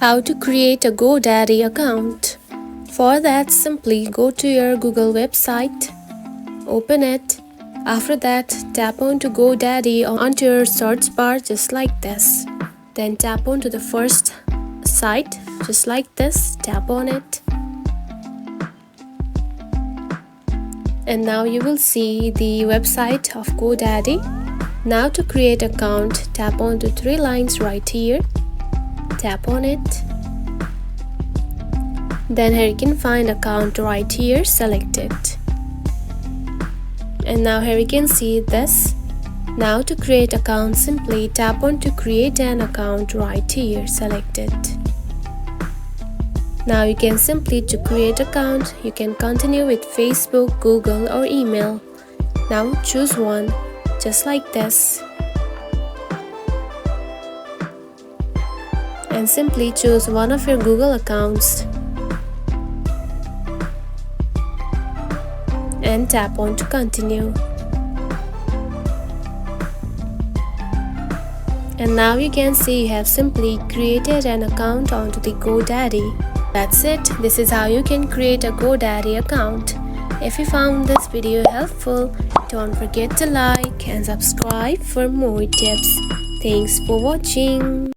How to create a GoDaddy account. For that, simply go to your Google website, open it. After that, tap onto GoDaddy onto your search bar just like this. Then tap onto the first site just like this, tap on it. And now you will see the website of GoDaddy. Now to create account, tap onto three lines right here. Tap on it. Then here you can find account right here, select it. And now here you can see this. Now to create account, simply tap on to create an account right here, select it. Now you can simply to create account, you can continue with Facebook, Google or email. Now choose one, just like this. And simply choose one of your Google accounts and tap on to continue. And now you can see you have simply created an account onto the GoDaddy. That's it. This is how you can create a GoDaddy account. If you found this video helpful, don't forget to like and subscribe for more tips. Thanks for watching.